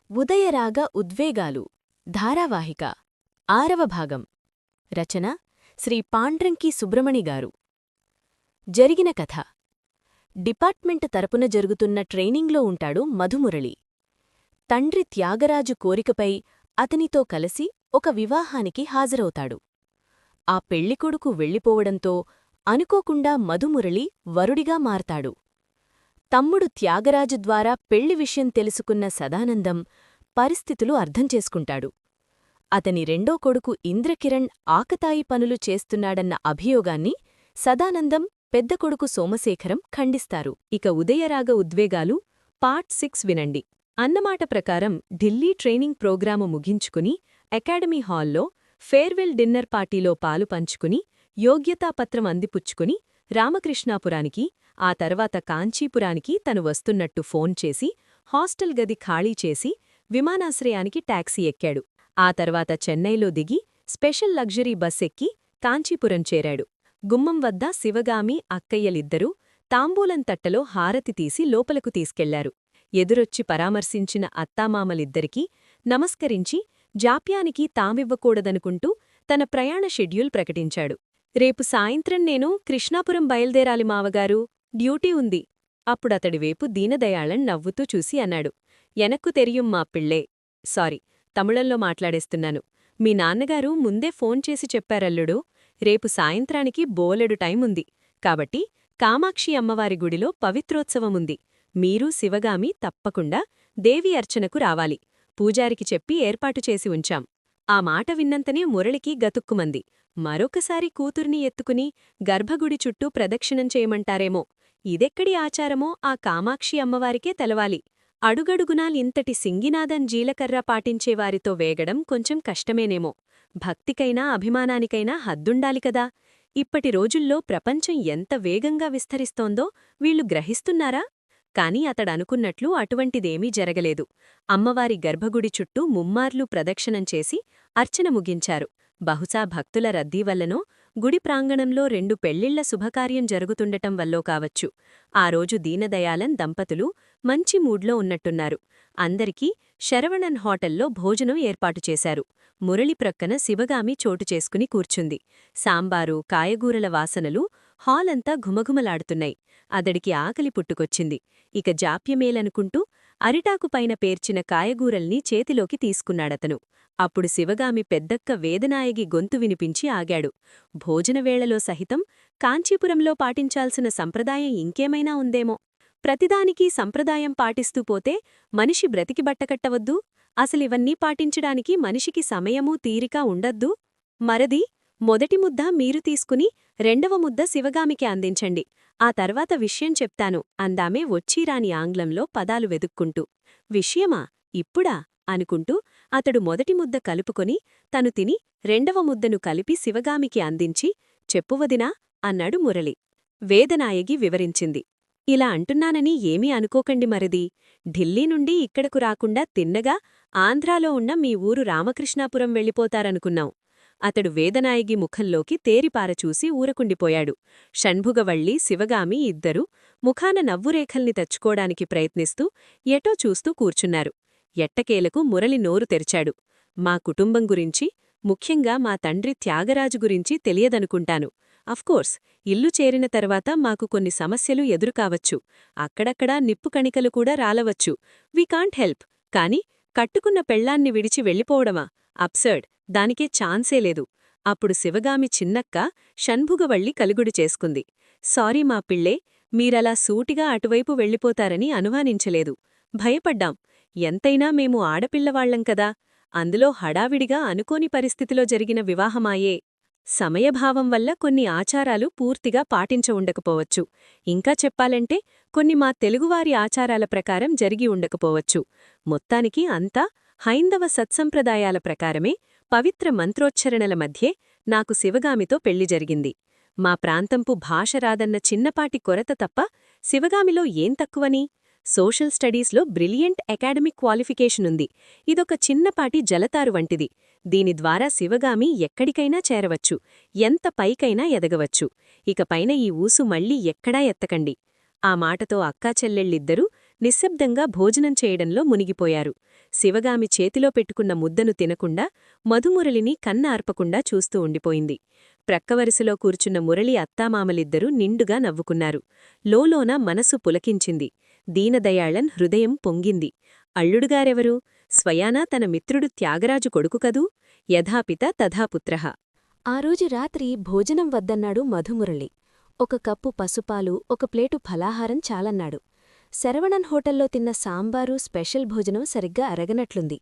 ఉదయరాగ ఉద్వేగాలు ధారావాహిక 6వ భాగం రచన శ్రీ పాండ్రంకి సుబ్రమణిగారు. జరిగిన కథ. డిపార్ట్మెంట్ తరపున జరుగుతున్న ట్రైనింగ్లో ఉంటాడు మధుమురళి. తండ్రి త్యాగరాజు కోరికపై అతనితో కలిసి ఒక వివాహానికి హాజరవుతాడు. ఆ పెళ్లికొడుకు వెళ్ళిపోవడంతో అనుకోకుండా మధుమురళి వరుడిగా మారతాడు. తమ్ముడు త్యాగరాజు ద్వారా పెళ్లి విషయం తెలుసుకున్న సదానందం పరిస్థితులు అర్థం చేసుకుంటాడు. అతని రెండో కొడుకు ఇంద్రకిరణ్ ఆకతాయి పనులు చేస్తున్నాడన్న అభియోగాన్ని సదానందం పెద్ద కొడుకు సోమశేఖరం ఖండిస్తారు. ఇక ఉదయరాగ ఉద్వేగాలు పార్ట్ 6 వినండి. అన్నమాట ప్రకారం ఢిల్లీ ట్రైనింగ్ ప్రోగ్రాము ముగించుకుని అకాడమీ హాల్లో ఫేర్వెల్ డిన్నర్ పార్టీలో పాలు పంచుకుని యోగ్యతాపత్రం అందిపుచ్చుకుని రామకృష్ణాపురానికి, ఆ తర్వాత కాంచీపురానికి తను వస్తున్నట్టు ఫోన్ చేసి హాస్టల్ గది ఖాళీ చేసి విమానాశ్రయానికి టాక్సీ ఎక్కాడు. ఆ తర్వాత చెన్నైలో దిగి స్పెషల్ లగ్జరీ బస్ ఎక్కి కాంచీపురం చేరాడు. గుమ్మం వద్ద శివగామి, అక్కయ్యలిద్దరూ తాంబూలం తట్టలో హారతి తీసి లోపలకు తీసుకెళ్లారు. ఎదురొచ్చి పరామర్శించిన అత్తామామలిద్దరికీ నమస్కరించి జాప్యానికి తామివ్వకూడదనుకుంటూ తన ప్రయాణ షెడ్యూల్ ప్రకటించాడు. రేపు సాయంత్రం నేను కృష్ణాపురం బయల్దేరాలి మావగారు, డ్యూటీ ఉంది. అప్పుడతడివేపు దీనదయాళన్ నవ్వుతూ చూసి అన్నాడు. ఎనక్కు తెరియుం మా పిళ్ళే. సారీ, తమిళంలో మాట్లాడేస్తున్నాను. మీ నాన్నగారు ముందే ఫోన్ చేసి చెప్పారల్లుడు, రేపు సాయంత్రానికి బోలెడు టైం ఉంది. కాబట్టి కామాక్షి అమ్మవారి గుడిలో పవిత్రోత్సవముంది. మీరు శివగామి తప్పకుండా దేవి అర్చనకు రావాలి. పూజారికి చెప్పి ఏర్పాటు చేసి ఉంచాం. ఆ మాట విన్నంతనే మురళికి గతుక్కుమంది. మరొకసారి కూతుర్ని ఎత్తుకుని గర్భగుడి చుట్టూ ప్రదక్షిణం చేయమంటారేమో. ఇదెక్కడి ఆచారమో ఆ కామాక్షి అమ్మవారికే తెలవాలి. అడుగడుగునా ఇంతటి సింగినాదం జీలకర్ర పాటించేవారితో వేగడం కొంచెం కష్టమేనేమో. భక్తికైనా అభిమానానికైనా హద్దుండాలి కదా. ఇప్పటి రోజుల్లో ప్రపంచం ఎంత వేగంగా విస్తరిస్తోందో వీళ్లు గ్రహిస్తున్నారా? కాని అతడనుకున్నట్లు అటువంటిదేమీ జరగలేదు. అమ్మవారి గర్భగుడి చుట్టూ ముమ్మార్లు ప్రదక్షిణం చేసి అర్చన ముగించారు. బహుశా భక్తుల రద్దీ వల్లనో, గుడి ప్రాంగణంలో 2 పెళ్లిళ్ల శుభకార్యం జరుగుతుండటం వల్లో కావచ్చు. ఆ రోజు దీనదయాళన్ దంపతులు మంచి మూడ్లో ఉన్నట్టున్నారు. అందరికీ శరవణన్ హోటల్లో భోజనం ఏర్పాటు చేశారు. మురళి ప్రక్కన శివగామి చోటు చేసుకుని కూర్చుంది. సాంబారు, కాయగూరల వాసనలు హాలంతా ఘుమఘుమలాడుతున్నాయి. అతడికి ఆకలి పుట్టుకొచ్చింది. ఇక జాప్యమేలనుకుంటూ అరిటాకుపైన పేర్చిన కాయగూరల్ని చేతిలోకి తీసుకున్నాడతను. అప్పుడు శివగామి పెద్దక్క వేదనాయగి గొంతు వినిపించి ఆగాడు. భోజనవేళలో సహితం కాంచీపురంలో పాటించాల్సిన సంప్రదాయం ఇంకేమైనా ఉందేమో. ప్రతిదానికీ సంప్రదాయం పాటిస్తూ పోతే మనిషి బ్రతికి బట్టకట్టవద్దు. అసలివన్నీ పాటించడానికి మనిషికి సమయమూ తీరికా ఉండద్దు. మరది, మొదటి ముద్ద మీరు తీసుకుని 2వ ముద్ద శివగామికి అందించండి. ఆ తర్వాత విషయం చెప్తాను అందామే వచ్చీరాని ఆంగ్లంలో పదాలు వెదుక్కుంటూ. విషయమా? ఇప్పుడా? అనుకుంటూ అతడు మొదటి ముద్ద కలుపుకొని తను తిని 2వ ముద్దను కలిపి శివగామికి అందించి, చెప్పువదినా అన్నాడు మురళి. వేదనాయగి వివరించింది. ఇలా అంటున్నానని ఏమీ అనుకోకండి మరది. ఢిల్లీ నుండి ఇక్కడకు రాకుండా తిన్నగా ఆంధ్రాలో ఉన్న మీ ఊరు రామకృష్ణాపురం వెళ్ళిపోతారనుకున్నాం. అతడు వేదనాయగి ముఖంలోకి తేరిపారచూసి ఊరకుండిపోయాడు. షణ్భుగవళ్ళి, శివగామి ఇద్దరూ ముఖాన నవ్వురేఖల్ని తెచ్చుకోడానికి ప్రయత్నిస్తూ ఎటో చూస్తూ కూర్చున్నారు. ఎట్టకేలకు మురళి నోరు తెరిచాడు. మా కుటుంబం గురించి, ముఖ్యంగా మా తండ్రి త్యాగరాజు గురించి తెలియదనుకుంటాను. అఫ్కోర్స్, ఇల్లు చేరిన తర్వాత మాకు కొన్ని సమస్యలు ఎదురుకావచ్చు. అక్కడక్కడా నిప్పు కణికలు కూడా రాలవచ్చు. We can't help. కాని కట్టుకున్న పెళ్లాన్ని విడిచి వెళ్ళిపోవడమా? అబ్సర్డ్. దానికే ఛాన్సే లేదు. అప్పుడు శివగామి చిన్నక్క షణ్భుగవళ్ళి కలుగుడు చేసుకుంది. సారీ మా పిళ్ళే, మీరలా సూటిగా అటువైపు వెళ్ళిపోతారని అనుమానించలేదు. భయపడ్డాం. ఎంతైనా మేము ఆడపిల్లవాళ్లం కదా. అందులో హడావిడిగా అనుకోని పరిస్థితిలో జరిగిన వివాహమాయే. సమయభావం వల్ల కొన్ని ఆచారాలు పూర్తిగా పాటించవుండకపోవచ్చు. ఇంకా చెప్పాలంటే కొన్ని మా తెలుగువారి ఆచారాల ప్రకారం జరిగి ఉండకపోవచ్చు. మొత్తానికి అంతా హైందవ సత్సంప్రదాయాల ప్రకారమే పవిత్ర మంత్రోచ్చరణల మధ్యే నాకు శివగామితో పెళ్లి జరిగింది. మా ప్రాంతంపు భాష రాదన్న చిన్నపాటి కొరత తప్ప శివగామిలో ఏం తక్కువని? సోషల్ స్టడీస్లో బ్రిలియంట్ అకాడమిక్ క్వాలిఫికేషనుంది. ఇదొక చిన్నపాటి జలతారు వంటిది. దీని ద్వారా శివగామి ఎక్కడికైనా చేరవచ్చు, ఎంత పైకైనా ఎదగవచ్చు. ఇకపైన ఈ ఊసు మళ్ళీ ఎక్కడా ఎత్తకండి. ఆ మాటతో అక్కాచెల్లెళ్ళిద్దరూ నిశ్శబ్దంగా భోజనం చేయడంలో మునిగిపోయారు. శివగామి చేతిలో పెట్టుకున్న ముద్దను తినకుండా మధుమురళిని కన్న ఆర్పకుండా చూస్తూ ఉండిపోయింది. ప్రక్కవరుసలో కూర్చున్న మురళి అత్తామామలిద్దరూ నిండుగా నవ్వుకున్నారు. లోలోన మనసు పులకించింది. దీనదయాళన్ హృదయం పొంగింది. అల్లుడుగారెవరు? స్వయానా తన మిత్రుడు త్యాగరాజు కొడుకు కదూ? యథాపిత తథాపుత్రః. ఆ రోజు రాత్రి భోజనం వద్దన్నాడు మధుమురళి. ఒక కప్పు పసుపాలు, ఒక ప్లేటు ఫలాహారం చాలన్నాడు. శరవణన్ హోటల్లో తిన్న సాంబారు స్పెషల్ భోజనం సరిగ్గా అరగనట్లుంది.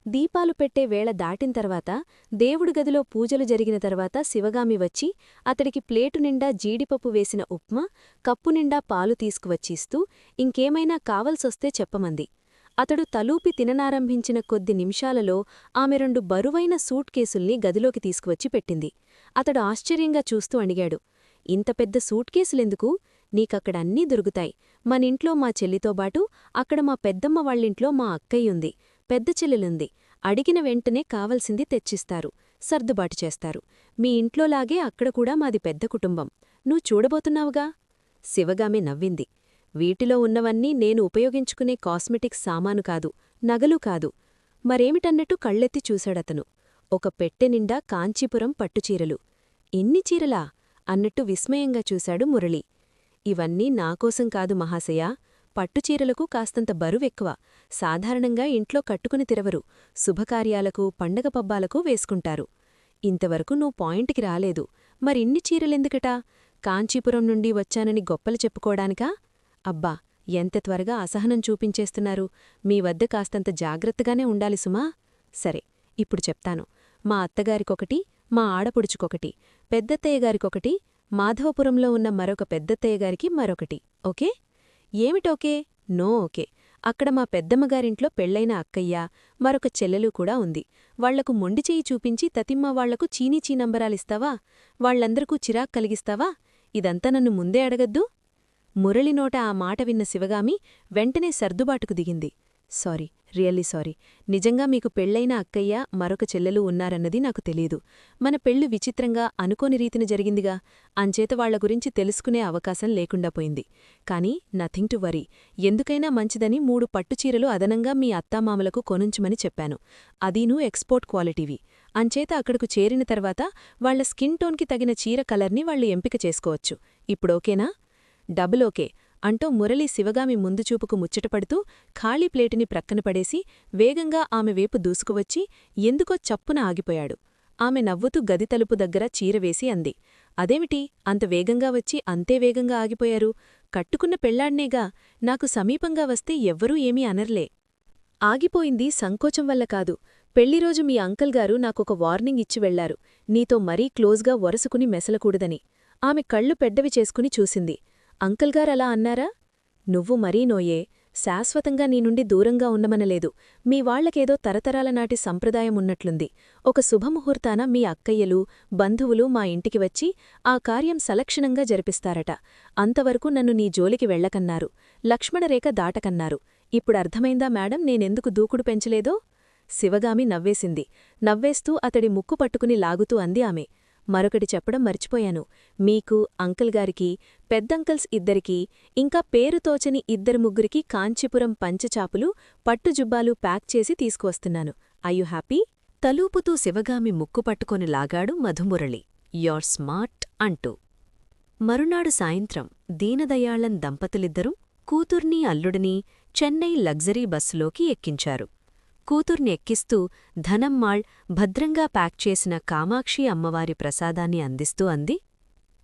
దీపాలు పెట్టే వేళ దాటింతర్వాత, దేవుడి గదిలో పూజలు జరిగిన తర్వాత శివగామి వచ్చి అతడికి ప్లేటు నిండా జీడిపప్పు వేసిన ఉప్మా, కప్పునిండా పాలు తీసుకువచ్చిస్తూ ఇంకేమైనా కావల్సొస్తే చెప్పమంది. అతడు తలూపి తిననారంభించిన కొద్ది నిమిషాలలో ఆమె 2 బరువైన సూట్ కేసుల్ని గదిలోకి తీసుకువచ్చి పెట్టింది. అతడు ఆశ్చర్యంగా చూస్తూ అడిగాడు, ఇంత పెద్ద సూట్ కేసులెందుకు? నీకక్కడ అన్నీ దొరుకుతాయి. మనింట్లో మా చెల్లితోబాటు అక్కడ మా పెద్దమ్మ వాళ్ళింట్లో మా అక్కయ్యుంది, పెద్ద చెల్లెలుంది. అడిగిన వెంటనే కావలసింది తెచ్చిస్తారు, సర్దుబాటు చేస్తారు. మీ ఇంట్లోలాగే అక్కడ కూడా మాది పెద్ద కుటుంబం. నువ్వు చూడబోతున్నావుగా? శివగామి నవ్వింది. వీటిలో ఉన్నవన్నీ నేను ఉపయోగించుకునే కాస్మెటిక్స్ సామాను కాదు, నగలు కాదు. మరేమిటన్నట్టు కళ్ళెత్తి చూశాడతను. ఒక పెట్టెనిండా కాంచీపురం పట్టుచీరలు. ఇన్ని చీరలా అన్నట్టు విస్మయంగా చూశాడు మురళి. ఇవన్నీ నాకోసం కాదు మహాశయా. పట్టుచీరలకు కాస్తంత బరువెక్కువ. సాధారణంగా ఇంట్లో కట్టుకుని తిరవరు. శుభకార్యాలకు, పండగ పబ్బాలకు వేసుకుంటారు. ఇంతవరకు నువ్వు పాయింట్కి రాలేదు. మరిన్ని చీరలెందుకటా? కాంచీపురం నుండి వచ్చానని గొప్పలు చెప్పుకోడానికా? అబ్బా, ఎంత త్వరగా అసహనం చూపించేస్తున్నారు. మీ వద్ద కాస్తంత జాగ్రత్తగానే ఉండాలి సుమా. సరే, ఇప్పుడు చెప్తాను. మా అత్తగారికొకటి, మా ఆడపుడుచుకొకటి, పెద్దత్తయ్యగారికొకటి, మాధవపురంలో ఉన్న మరొక పెద్దత్తయ్యగారికి మరొకటి. ఓకే? ఏమిటోకే? No okay. అక్కడ మా పెద్దమ్మగారింట్లో పెళ్లైన అక్కయ్య, మరొక చెల్లెలు కూడా ఉంది. వాళ్లకు మొండిచేయి చూపించి తతిమ్మ వాళ్లకు చీనీచీనంబరాలిస్తావా? వాళ్లందరికూ చిరాక్ కలిగిస్తావా? ఇదంతా నన్ను ముందే అడగద్దు? మురళినోట ఆ మాట విన్న శివగామి వెంటనే సర్దుబాటుకు దిగింది. Sorry, really sorry. నిజంగా మీకు పెళ్లైన అక్కయ్య, మరొక చెల్లెలు ఉన్నారన్నది నాకు తెలీదు. మన పెళ్లి విచిత్రంగా అనుకోని రీతిన జరిగిందిగా. అంచేత వాళ్ల గురించి తెలుసుకునే అవకాశం లేకుండా పోయింది. కానీ నథింగ్ టు వరీ. ఎందుకైనా మంచిదని 3 పట్టుచీరలు అదనంగా మీ అత్తామామలకు కొనుంచమని చెప్పాను. అదీనూ ఎక్స్పోర్ట్ క్వాలిటీవి. అంచేత అక్కడకు చేరిన తర్వాత వాళ్ల స్కిన్ టోన్కి తగిన చీర కలర్ని వాళ్లు ఎంపిక చేసుకోవచ్చు. ఇప్పుడోకేనా? డబుల్ ఓకే అంటూ మురళి శివగామి ముందుచూపుకు ముచ్చటపడుతూ ఖాళీ ప్లేటుని ప్రక్కన పడేసి వేగంగా ఆమె వేపు దూసుకువచ్చి ఎందుకో చప్పున ఆగిపోయాడు. ఆమె నవ్వుతూ గది తలుపు దగ్గర చీరవేసి అంది. అదేమిటి అంత వేగంగా వచ్చి అంతే వేగంగా ఆగిపోయారు? కట్టుకున్న పెళ్లాడ్నేగా. నాకు సమీపంగా వస్తే ఎవ్వరూ ఏమీ అనర్లే. ఆగిపోయింది సంకోచం వల్ల కాదు. పెళ్లిరోజు మీ అంకల్గారు నాకొక వార్నింగ్ ఇచ్చి వెళ్లారు. నీతో మరీ క్లోజ్గా వరసుకుని మెసలకూడదని. ఆమె కళ్ళు పెద్దవి చేసుకుని చూసింది. అంకల్గారలా అన్నారా? నువ్వు మరీ నోయే. శాశ్వతంగా నీ నుండి దూరంగా ఉండమనలేదు. మీ వాళ్లకేదో తరతరాలనాటి సంప్రదాయం ఉన్నట్లుంది. ఒక శుభముహూర్తాన మీ అక్కయ్యలు, బంధువులు మా ఇంటికి వచ్చి ఆ కార్యం సలక్షణంగా జరిపిస్తారట. అంతవరకు నన్ను నీ జోలికి వెళ్లకన్నారు. లక్ష్మణరేఖ దాటకన్నారు. ఇప్పుడర్థమైందా మేడం నేనెందుకు దూకుడు పెంచలేదో? శివగామి నవ్వేసింది. నవ్వేస్తూ అతడి ముక్కు పట్టుకుని లాగుతూ అంది ఆమె. మరొకటి చెప్పడం మర్చిపోయాను. మీకు, అంకల్గారికి, పెద్దంకల్స్ ఇద్దరికీ, ఇంకా పేరు తోచని 2-3కి కాంచీపురం పంచచాపులు, పట్టుజుబ్బాలు ప్యాక్ చేసి తీసుకువస్తున్నాను. Are you happy? తలూపుతూ శివగామి ముక్కు పట్టుకొని లాగాడు మధుమురళి. యోర్ స్మార్ట్ అంటూ. మరునాడు సాయంత్రం దీనదయాళన్ దంపతులిద్దరూ కూతుర్నీ అల్లుడినీ చెన్నై లగ్జరీ బస్సులోకి ఎక్కించారు. కూతుర్ని ఎక్కిస్తూ ధనమ్మాళ్ భద్రంగా ప్యాక్ చేసిన కామాక్షి అమ్మవారి ప్రసాదాన్ని అందిస్తూ అంది.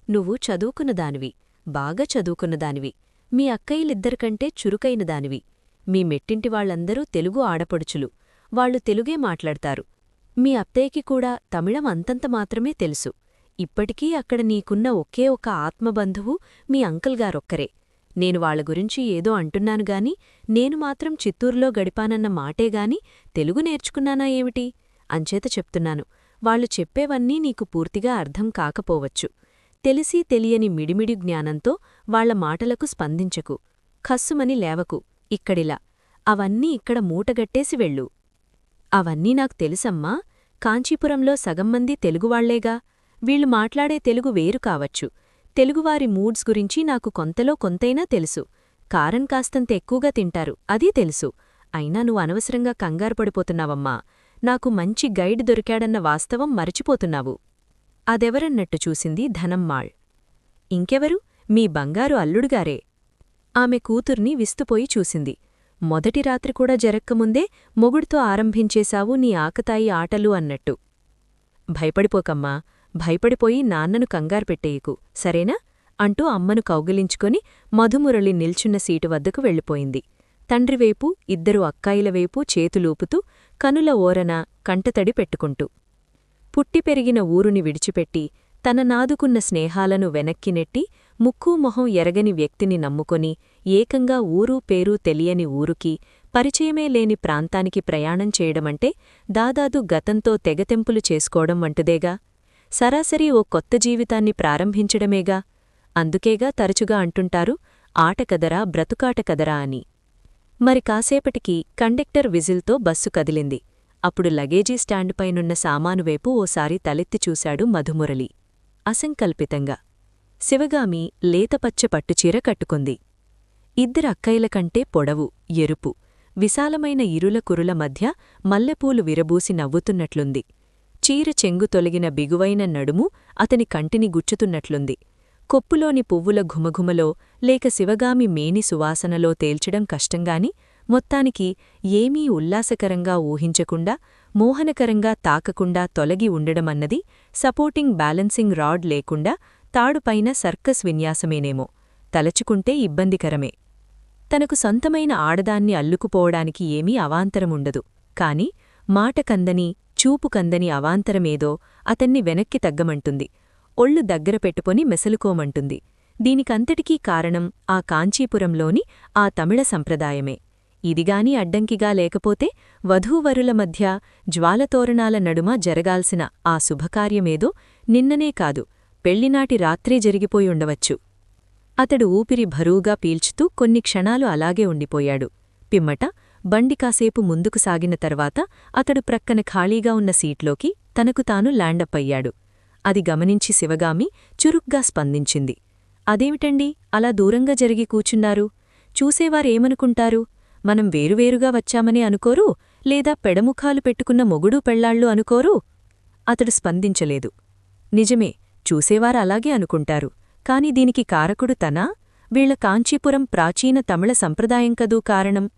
నువ్వు చదువుకున్నదానివి, బాగా చదువుకున్నదానివి. మీ అక్కయ్యలిద్దరికంటే చురుకైనదానివి. మీ మెట్టింటి వాళ్లందరూ తెలుగు ఆడపడుచులు. వాళ్లు తెలుగే మాట్లాడతారు. మీ అత్తయ్యకి కూడా తమిళం అంతంత మాత్రమే తెలుసు. ఇప్పటికీ అక్కడ నీకున్న ఒకే ఒక ఆత్మబంధువు మీ అంకల్గారొక్కరే. నేను వాళ్ల గురించి ఏదో అంటున్నానుగాని నేను మాత్రం చిత్తూరులో గడిపానన్న మాటేగాని తెలుగు నేర్చుకున్నానా ఏమిటి? అంచేత చెప్తున్నాను. వాళ్లు చెప్పేవన్నీ నీకు పూర్తిగా అర్థం కాకపోవచ్చు. తెలిసి తెలియని మిడిమిడి జ్ఞానంతో వాళ్ల మాటలకు స్పందించకు. ఖస్సుమని లేవకు. ఇక్కడిలా. అవన్నీ ఇక్కడ మూటగట్టేసి వెళ్ళు. అవన్నీ నాకు తెలుసమ్మా. కాంచీపురంలో సగంమంది తెలుగువాళ్లేగా. వీళ్లు మాట్లాడే తెలుగు వేరు కావచ్చు. తెలుగువారి మూడ్స్ గురించి నాకు కొంతలో కొంతైనా తెలుసు. కారం కాస్తంత ఎక్కువగా తింటారు, అదీ తెలుసు. అయినా నువ్వు అనవసరంగా కంగారుపడిపోతున్నావమ్మా. నాకు మంచి గైడ్ దొరికాడన్న వాస్తవం మరచిపోతున్నావు. అదెవరన్నట్టు చూసింది ధనమ్మాళ్. ఇంకెవరు? మీ బంగారు అల్లుడుగారే. ఆమె కూతుర్ని విస్తుపోయి చూసింది. మొదటి రాత్రి కూడా జరక్కముందే మొగుడుతో ఆరంభించేశావు నీ ఆకతాయి ఆటలు అన్నట్టు. భయపడిపోకమ్మా, భయపడిపోయి నాన్నను కంగారుపెట్టేయకు, సరేనా? అంటూ అమ్మను కౌగిలించుకొని మధుమురళి నిల్చున్న సీటు వద్దకు వెళ్ళిపోయింది. తండ్రివైపు, ఇద్దరు అక్కాయిలవైపు చేతులూపుతూ, కనుల ఓరన కంటతడి పెట్టుకుంటూ. పుట్టి పెరిగిన ఊరుని విడిచిపెట్టి, తన నాదుకున్న స్నేహాలను వెనక్కి నెట్టి, ముక్కూ మొహం ఎరగని వ్యక్తిని నమ్ముకొని, ఏకంగా ఊరూ పేరూ తెలియని ఊరుకి, పరిచయమే లేని ప్రాంతానికి ప్రయాణం చేయడమంటే దాదాదు గతంతో తెగతెంపులు చేసుకోవడం వంటిదేగా. సరాసరి ఓ కొత్త జీవితాన్ని ప్రారంభించడమేగా. అందుకేగా తరచుగా అంటుంటారు, ఆటకదరా బ్రతుకాటకదరా అని. మరి కాసేపటికి కండక్టర్ విజిల్తో బస్సు కదిలింది. అప్పుడు లగేజీ స్టాండుపైనున్న సామానువైపు ఓసారి తలెత్తి చూశాడు మధుమురళి. అసంకల్పితంగా. శివగామి లేతపచ్చ పట్టుచీర కట్టుకుంది. ఇద్దరక్కయ్యలకంటే పొడవు, ఎరుపు, విశాలమైన ఇరుల కురుల మధ్య మల్లెపూలు విరబూసి నవ్వుతున్నట్లుంది. చీర చెంగు తొలగిన బిగువైన నడుము అతని కంటిని గుచ్చుతున్నట్లుంది. కొప్పులోని పువ్వుల ఘుమఘుమలో లేక శివగామి మేని సువాసనలో తేల్చడం కష్టంగాని, మొత్తానికి ఏమీ ఉల్లాసకరంగా ఊహించకుండా, మోహనకరంగా తాకకుండా తొలగి ఉండడమన్నది సపోర్టింగ్ బ్యాలెన్సింగ్ రాడ్ లేకుండా తాడుపైన సర్కస్ విన్యాసమేనేమో. తలచుకుంటే ఇబ్బందికరమే. తనకు సొంతమైన ఆడదాన్ని అల్లుకుపోవడానికి ఏమీ అవాంతరముండదు. కాని మాటకందని, చూపుకందని అవాంతరమేదో అతన్ని వెనక్కి తగ్గమంటుంది. ఒళ్ళు దగ్గర పెట్టుకొని మెసలుకోమంటుంది. దీనికంతటికీ కారణం ఆ కాంచీపురంలోని ఆ తమిళ సంప్రదాయమే. ఇదిగాని అడ్డంకిగా లేకపోతే వధూవరుల మధ్య జ్వాలతోరణాల నడుమ జరగాల్సిన ఆ శుభకార్యమేదో నిన్ననే కాదు, పెళ్లినాటి రాత్రే జరిగిపోయుండవచ్చు. అతడు ఊపిరి భరువుగా పీల్చుతూ కొన్ని క్షణాలు అలాగే ఉండిపోయాడు. పిమ్మట బండి కాసేపు ముందుకు సాగిన తర్వాత అతడు ప్రక్కన ఖాళీగా ఉన్న సీట్లోకి తనకు తాను ల్యాండప్పయ్యాడు. అది గమనించి శివగామి చురుగ్గా స్పందించింది. అదేమిటండి అలా దూరంగా జరిగి కూచున్నారు? చూసేవారేమనుకుంటారు? మనం వేరువేరుగా వచ్చామనే అనుకోరు, లేదా పెడముఖాలు పెట్టుకున్న మొగుడూ పెళ్లాళ్ళు అనుకోరు? అతడు స్పందించలేదు. నిజమే, చూసేవారలాగే అనుకుంటారు. కాని దీనికి కారకుడు తనా? వీళ్ల కాంచీపురం ప్రాచీన తమిళ సంప్రదాయం కదూ కారణం.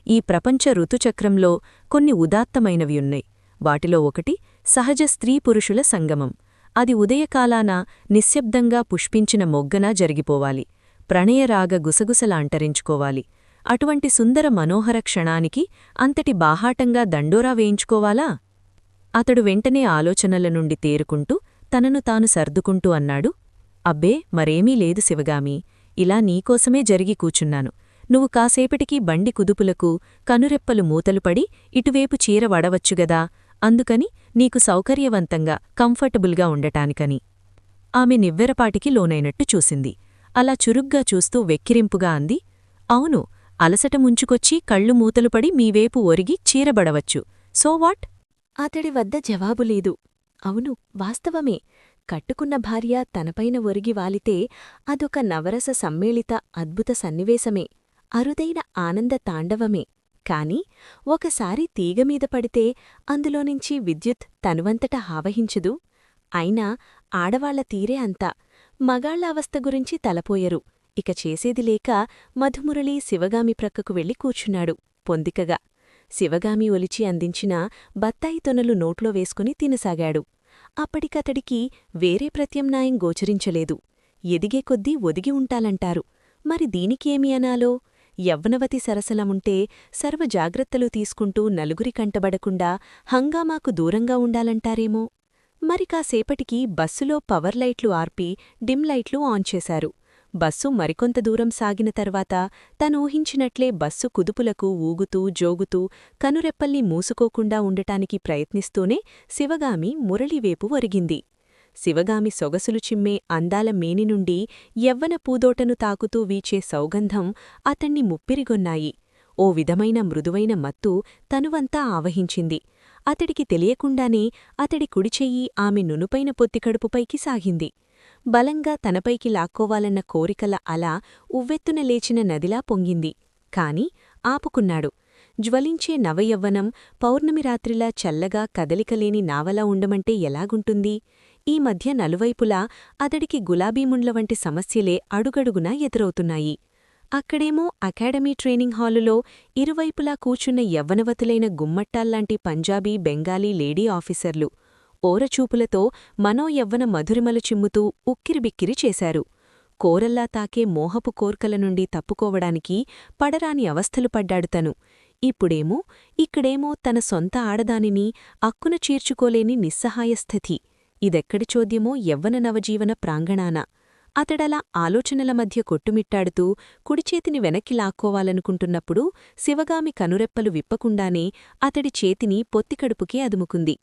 ఈ ప్రపంచ ఋతుచక్రంలో కొన్ని ఉదాత్తమైనవియున్నాయి. వాటిలో ఒకటి సహజ స్త్రీ-పురుషుల సంగమం. అది ఉదయకాలాన నిశ్శబ్దంగా పుష్పించిన మొగ్గనా జరిగిపోవాలి. ప్రణయరాగ గుసగుసలాంటరించుకోవాలి. అటువంటి సుందర మనోహర క్షణానికి అంతటి బాహాటంగా దండోరా వేయించుకోవాలా? అతడు వెంటనే ఆలోచనల నుండి తేరుకుంటూ తనను తాను సర్దుకుంటూ అన్నాడు. అబ్బే, మరేమీ లేదు శివగామి. ఇలా నీకోసమే జరిగి కూచున్నాను. నువ్వు కాసేపటికి బండి కుదుపులకు కనురెప్పలు మూతలుపడి ఇటువేపు చీర వడవచ్చుగదా, అందుకని నీకు సౌకర్యవంతంగా కంఫర్టబుల్గా ఉండటానికని. ఆమె నివ్వెరపాటికి లోనైనట్టు చూసింది. అలా చురుగ్గా చూస్తూ వెక్కిరింపుగా అంది. అవును, అలసట ముంచుకొచ్చి కళ్ళు మూతలుపడి మీవేపు ఒరిగి చీరబడవచ్చు. So what? అతడి వద్ద జవాబులేదు. అవును, వాస్తవమే. కట్టుకున్న భార్య తనపైన ఒరిగి వాలితే అదొక నవరస సమ్మేళిత అద్భుత సన్నివేశమే, అరుదైన ఆనంద తాండవమే. కాని ఒకసారి తీగమీద పడితే అందులోనుంచి విద్యుత్ తనువంతట ఆవహించదు. అయినా ఆడవాళ్ల తీరే అంతా. మగాళ్ల అవస్థ గురించి తలపోయరు. ఇక చేసేది లేక మధుమురళి శివగామి ప్రక్కకు వెళ్లి కూర్చున్నాడు పొందికగా. శివగామి ఒలిచి అందించిన బత్తాయి తొనలు నోట్లో వేసుకుని తినసాగాడు. అప్పటికతడికి వేరే ప్రత్యామ్నాయం గోచరించలేదు. ఎదిగే కొద్దీ ఒదిగి ఉంటాలంటారు. మరి దీనికేమి అనాలో? యవ్వనవతి సరసలముంటే సర్వజాగ్రత్తలు తీసుకుంటూ నలుగురి కంటబడకుండా హంగామాకు దూరంగా ఉండాలంటారేమో. మరి కాసేపటికి బస్సులో పవర్ లైట్లు ఆర్పి డిమ్ లైట్లు ఆన్ చేశారు. బస్సు మరికొంత దూరం సాగిన తర్వాత తనూహించినట్లే బస్సు కుదుపులకు ఊగుతూ జోగుతూ కనురెప్పల్ని మూసుకోకుండా ఉండటానికి ప్రయత్నిస్తూనే శివగామి మురళివేపు ఒరిగింది. శివగామి సొగసులు చిమ్మే అందాల మేని నుండి యవ్వన పూదోటను తాకుతూ వీచే సౌగంధం అతణ్ణి ముప్పిరిగొన్నాయి. ఓ విధమైన మృదువైన మత్తు తనువంతా ఆవహించింది. అతడికి తెలియకుండానే అతడి కుడిచెయ్యి ఆమె నునుపైన పొత్తికడుపుపైకి సాగింది. బలంగా తనపైకి లాక్కోవాలన్న కోరికల అల ఉవ్వెత్తున లేచిన నదిలా పొంగింది. కాని ఆపుకున్నాడు. జ్వలించే నవయవ్వనం పౌర్ణమి రాత్రిలా చల్లగా కదలికలేని నావలా ఉండమంటే ఎలాగుంటుంది? ఈ మధ్య నలువైపులా అతడికి గులాబీముండ్ల వంటి సమస్యలే అడుగడుగునా ఎదురవుతున్నాయి. అక్కడేమో అకాడమీ ట్రైనింగ్ హాలులో ఇరువైపులా కూచున్న యవ్వనవతులైన గుమ్మట్టాల్లాంటి పంజాబీ బెంగాలీ లేడీ ఆఫీసర్లు ఓరచూపులతో మనోయవ్వన మధురిమలు చిమ్ముతూ ఉక్కిరిబిక్కిరి చేశారు. కోరల్లా తాకే మోహపు కోర్కల నుండి తప్పుకోవడానికి పడరాని అవస్థలు పడ్డాడు తను. ఇక్కడేమో తన సొంత ఆడదానిని అక్కున చీర్చుకోలేని నిస్సహాయ స్థితి. ఇదెక్కడి చోద్యమో యవ్వన నవజీవన ప్రాంగణాన. అతడలా ఆలోచనల మధ్య కొట్టుమిట్టాడుతూ కుడిచేతిని వెనక్కి లాక్కోవాలనుకుంటున్నప్పుడు శివగామి కనురెప్పలు విప్పకుండానే అతడి చేతిని పొత్తికడుపుకే అదుముకుంది.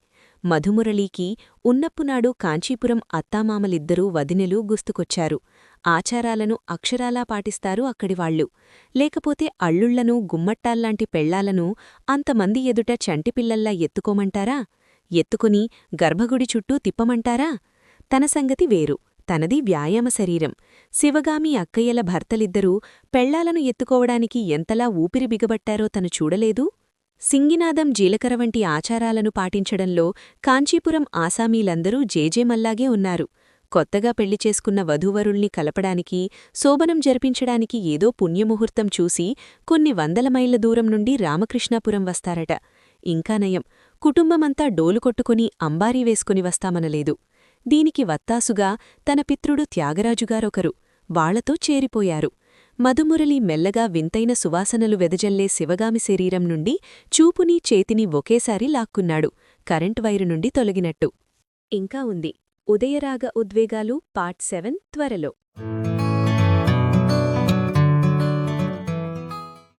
మధుమురళీకి ఉన్నప్పునాడు కాంచీపురం అత్తామామలిద్దరూ వదినెలూ గుస్తుకొచ్చారు. ఆచారాలను అక్షరాలా పాటిస్తారు అక్కడివాళ్లు. లేకపోతే అల్లుళ్లను గుమ్మట్టాల్లాంటి పెళ్లాలను అంతమంది ఎదుట చంటిపిల్లల్లా ఎత్తుకోమంటారా? ఎత్తుకుని గర్భగుడి చుట్టూ తిప్పమంటారా? తన సంగతి వేరు. తనది వ్యాయామ శరీరం. శివగామి అక్కయ్యల భర్తలిద్దరూ పెళ్లాలను ఎత్తుకోవడానికి ఎంతలా ఊపిరి బిగబట్టారో తను చూడలేదూ? సింగినాదం జీలకర వంటి ఆచారాలను పాటించడంలో కాంచీపురం ఆసామీలందరూ జేజేమల్లాగే ఉన్నారు. కొత్తగా పెళ్లి చేసుకున్న వధూవరుల్ని కలపడానికి, శోభనం జరిపించడానికి ఏదో పుణ్యముహూర్తం చూసి కొన్ని వందల మైళ్ల దూరం నుండి రామకృష్ణాపురం వస్తారట. ఇంకా నయం, కుటుంబమంతా డోలు కొట్టుకుని అంబారీ వేసుకుని వస్తామనలేదు. దీనికి వత్తాసుగా తన పితృడు త్యాగరాజుగారొకరు. వాళ్లతో చేరిపోయారు. మధుమురళి మెల్లగా వింతైన సువాసనలు వెదజల్లే శివగామి శరీరం నుండి చూపుని చేతిని ఒకేసారి లాక్కున్నాడు, కరెంటు వైరు నుండి తొలగినట్టు. ఇంకా ఉంది. ఉదయరాగ ఉద్వేగాలు పార్ట్ 7 త్వరలో.